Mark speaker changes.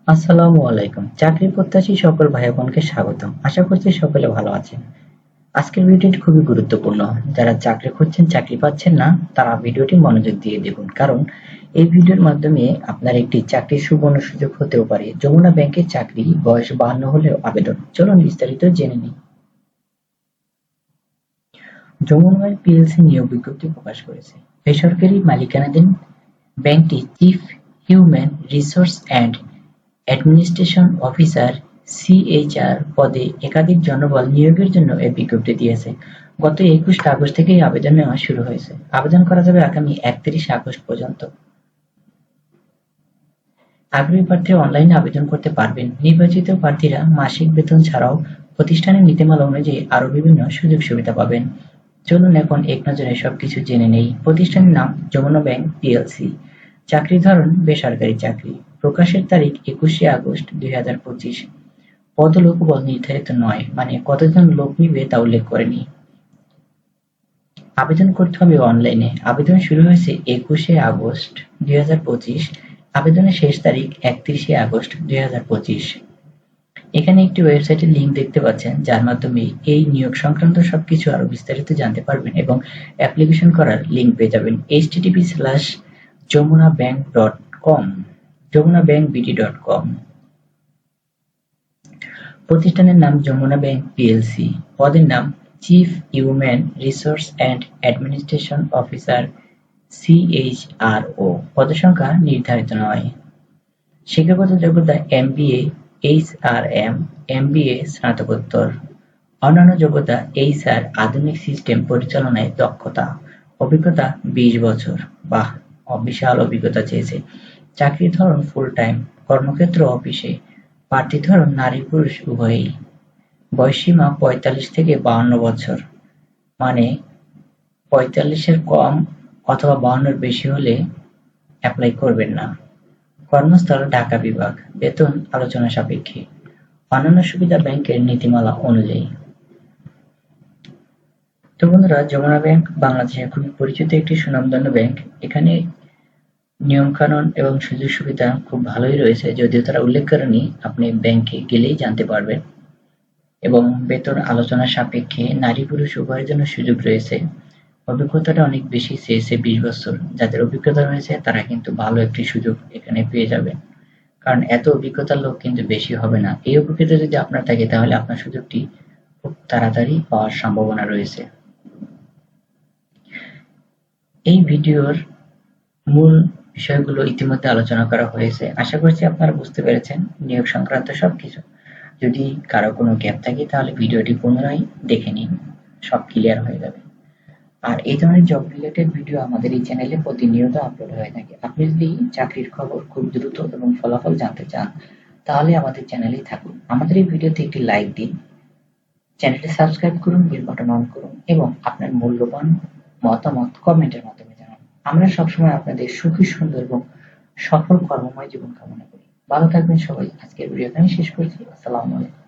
Speaker 1: আসসালামু আলাইকুম। চাকরি প্রত্যাশী সকল ভাই বোনকে স্বাগতম। আশা করছি সকলে ভালো আছেন। আজকের ভিডিওটি খুবই গুরুত্বপূর্ণ। যারা চাকরি খুঁজছেন, চাকরি পাচ্ছেন না, তারা ভিডিওটি মনোযোগ দিয়ে দেখুন। কারণ এই ভিডিওর মাধ্যমে আপনার একটি চাকরির সুবর্ণ সুযোগ হতেও পারে। যমুনা ব্যাংকের চাকরি, বয়স 52 হলেও আবেদন। চলুন বিস্তারিত জেনে নিই। যমুনা ব্যাংক পিএলসি নিয়োগ বিজ্ঞপ্তি প্রকাশ করেছে। বেসরকারি মালিকানাধীন ব্যাংকটি chief human resource and administration officer (CHR) পদে একাধিক জনবল নিয়োগের জন্য এ বিজ্ঞপ্তি দিয়েছে। গত ২১ আগস্ট থেকেই আবেদন নেওয়া শুরু হয়েছে। আবেদন করা যাবে আগামী ৩১ আগস্ট পর্যন্ত। আগ্রহী প্রার্থীরা অনলাইনে আবেদন করতে পারবেন। নির্বাচিত প্রার্থীরা মাসিক বেতন ছাড়াও প্রতিষ্ঠানের নীতিমালা অনুযায়ী আরও বিভিন্ন সুযোগ সুবিধা পাবেন। চলুন এখন এক নজরে সবকিছু জেনে নেই। প্রতিষ্ঠানের নাম যমুনা ব্যাংক পিএলসি। চাকরির ধরন বেসরকারি চাকরি। প্রকাশের তারিখ ২১শে আগস্ট ২০২৫। পদ ও লোকবল নির্ধারিত নয়, মানে কতজন লোক নিবে তা উল্লেখ করেনি। আবেদন করতে হবে অনলাইনে। আবেদন শুরু হয়েছে ২১শে আগস্ট ২০২৫। আবেদনের শেষ তারিখ ৩১শে আগস্ট ২০২৫। এখানে একটি ওয়েবসাইটের লিংক দেখতে পাচ্ছেন, যার মাধ্যমে এই নিয়োগ সংক্রান্ত সবকিছু আরো বিস্তারিত জানতে পারবেন এবং অ্যাপ্লিকেশন করার লিংক পেয়ে যাবেন। http://jamunabank.com jamunabankbd.com। প্রতিষ্ঠানের নাম যমুনা ব্যাংক পিএলসি। পদের নাম chief human resource and administration officer (CHRO). পদসংখ্যা নির্ধারিত নয়। শিক্ষাগত যোগ্যতা এমবিএ, এইচআরএম, এমবিএ স্নাতকোত্তর। অন্যান্য যোগ্যতা এইচআর আধুনিক সিস্টেম পরিচালনায় দক্ষতা। অভিজ্ঞতা ২০ বছর। বাহ, বিশাল অভিজ্ঞতা চেয়েছে। চাকরির ধরন ফুল টাইম। কর্মক্ষেত্র অফিসে। প্রার্থী ধরন নারী পুরুষ উভয়ই। বয়সসীমা ৪৫ থেকে ৫২ বছর, মানে ৪৫-এর কম অথবা ৫২-এর বেশি হলে অ্যাপ্লাই করবেন না। কর্মস্থল ঢাকা বিভাগ। বেতন আলোচনা সাপেক্ষে। অন্যান্য সুবিধা ব্যাংকের নীতিমালা অনুযায়ী। তো বন্ধুরা, যমুনা ব্যাংক বাংলাদেশের খুবই পরিচিত একটি সুনামধন্য ব্যাংক। এখানে নিয়মকানুন এবং সুযোগ সুবিধা খুব ভালোই রয়েছে, যদিও তারা উল্লেখ করেনি, আপনি ব্যাংকে গেলেই জানতে পারবেন। এবং বেতন আলোচনা সাপেক্ষে নারী পুরুষ উভয়ের জন্য সুযোগ রয়েছে। অভিজ্ঞতাটা অনেক বেশি চেয়েছে, ২০ বছর। যাদের অভিজ্ঞতা রয়েছে তারা কিন্তু ভালো একটি সুযোগ এখানে পেয়ে যাবেন, কারণ এত অভিজ্ঞতার লোক কিন্তু বেশি হবে না। এই অভিজ্ঞতা যদি আপনার থাকে তাহলে আপনার সুযোগটি খুব তাড়াতাড়ি পাওয়ার সম্ভাবনা রয়েছে। এই ভিডিওর মূল বিষয়গুলো ইতিমধ্যে আলোচনা করা হয়েছে। আশা করছি আপনারা বুঝতে পেরেছেন নিয়োগ সংক্রান্ত সবকিছু। যদি কারো কোনো গ্যাপ থাকে তাহলে ভিডিওটি পুনরায় দেখে নিন, সব ক্লিয়ার হয়ে যাবে। আর এই ধরনের জব রিলেটেড ভিডিও আমাদের এই চ্যানেলে প্রতিনিয়ত আপলোড হয়ে থাকে। আপনি যদি চাকরির খবর খুব দ্রুত এবং ফলাফল জানতে চান তাহলে আমাদের চ্যানেলেই থাকুন। আমাদের এই ভিডিওতে একটি লাইক দিন, চ্যানেলটি সাবস্ক্রাইব করুন, বেল বাটন অন করুন এবং আপনার মূল্যবান মতামত কমেন্টের মাধ্যমে জানান। আমরা সবসময় আপনাদের সুখী, সুন্দর এবং সফল কর্মময় জীবন কামনা করি। ভালো থাকবেন সবাই। আজকের ভিডিও এখানে শেষ করছি। আসসালামু আলাইকুম।